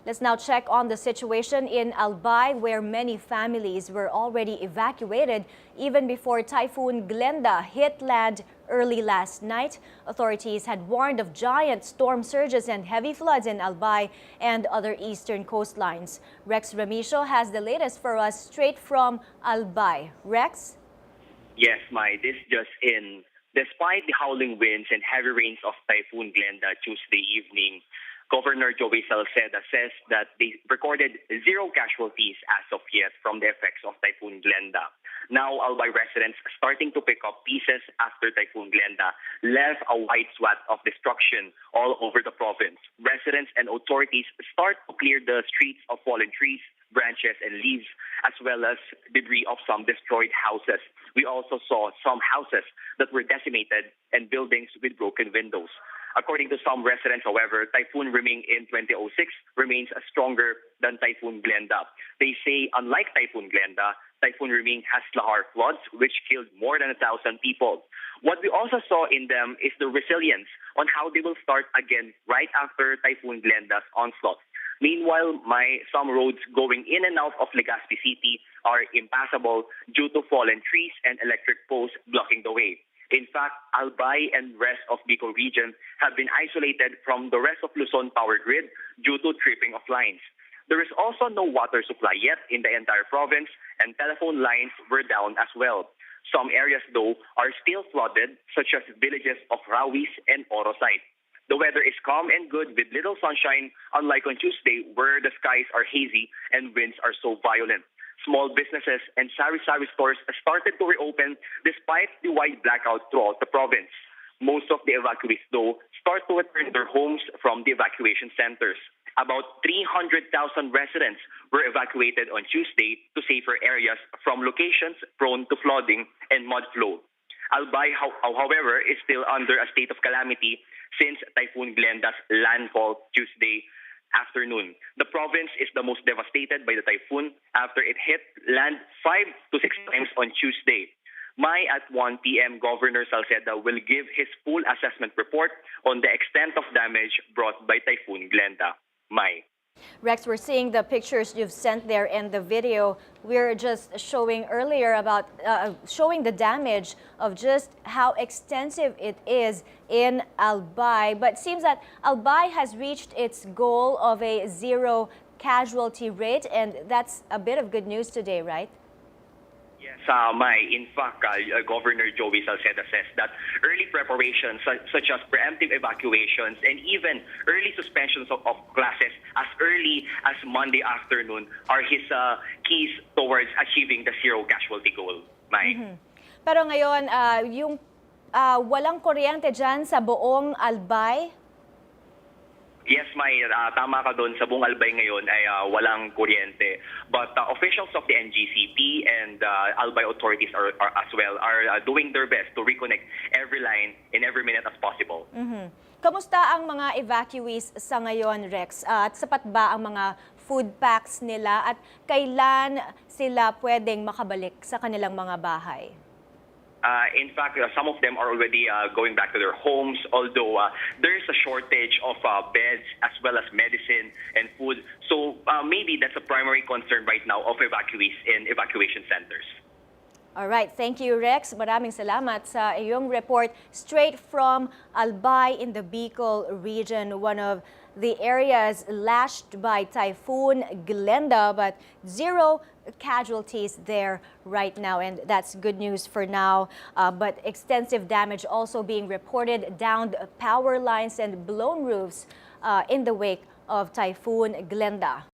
Let's now check on the situation in Albay, where many families were already evacuated even before Typhoon Glenda hit land early last night. Authorities had warned of giant storm surges and heavy floods in Albay and other eastern coastlines. Rex Remitio has the latest for us straight from Albay. Rex? Yes, Mai, this just in. Despite the howling winds and heavy rains of Typhoon Glenda Tuesday evening, Governor Joey Salceda says that they recorded 0 casualties as of yet from the effects of Typhoon Glenda. Now, Albay residents starting to pick up pieces after Typhoon Glenda left a wide swath of destruction all over the province. Residents and authorities start to clear the streets of fallen trees, branches and leaves, as well as debris of some destroyed houses. We also saw some houses that were decimated and buildings with broken windows. According to some residents, however, Typhoon Riming in 2006 remains stronger than Typhoon Glenda. They say, unlike Typhoon Glenda, Typhoon Riming has lahar floods, which killed more than 1,000 people. What we also saw in them is the resilience on how they will start again right after Typhoon Glenda's onslaught. Meanwhile, some roads going in and out of Legazpi City are impassable due to fallen trees and electric posts blocking the way. In fact, Albay and rest of Bicol region have been isolated from the rest of Luzon power grid due to tripping of lines. There is also no water supply yet in the entire province, and telephone lines were down as well. Some areas, though, are still flooded, such as villages of Rawis and Orosite. The weather is calm and good with little sunshine, unlike on Tuesday where the skies are hazy and winds are so violent. Small businesses and sari-sari stores started to reopen despite the wide blackout throughout the province. Most of the evacuees, though, start to return their homes from the evacuation centers. About 300,000 residents were evacuated on Tuesday to safer areas from locations prone to flooding and mud flow. Albay, however, is still under a state of calamity since Typhoon Glenda's landfall Tuesday afternoon. The province is the most devastated by the typhoon after it hit land 5 to 6 times on Tuesday. At 1 p.m., Governor Salceda will give his full assessment report on the extent of damage brought by Typhoon Glenda. Rex, we're seeing the pictures you've sent there and the video we're just showing earlier about showing the damage of just how extensive it is in Albay. But it seems that Albay has reached its goal of a 0 casualty rate, and that's a bit of good news today, right? Yes, in fact, Governor Joey Salceda says that early preparations such as preemptive evacuations and even early suspensions of classes as early as Monday afternoon are his keys towards achieving the 0 casualty goal. Pero ngayon, yung walang kuryente dyan sa buong Albay? Yes, tama ka doon. Sa buong Albay ngayon ay walang kuryente. But officials of the NGCP and Albay authorities are doing their best to reconnect every line in every minute as possible. Kamusta ang mga evacuees sa ngayon, Rex? At sapat ba ang mga food packs nila? At kailan sila pwedeng makabalik sa kanilang mga bahay? In fact, some of them are already going back to their homes, although there is a shortage of beds as well as medicine and food. So maybe that's a primary concern right now of evacuees in evacuation centers. All right, thank you, Rex. Maraming salamat sa iyong report straight from Albay in the Bicol region, one of the areas lashed by Typhoon Glenda, but 0 casualties there right now, and that's good news for now. But extensive damage also being reported, downed power lines and blown roofs in the wake of Typhoon Glenda.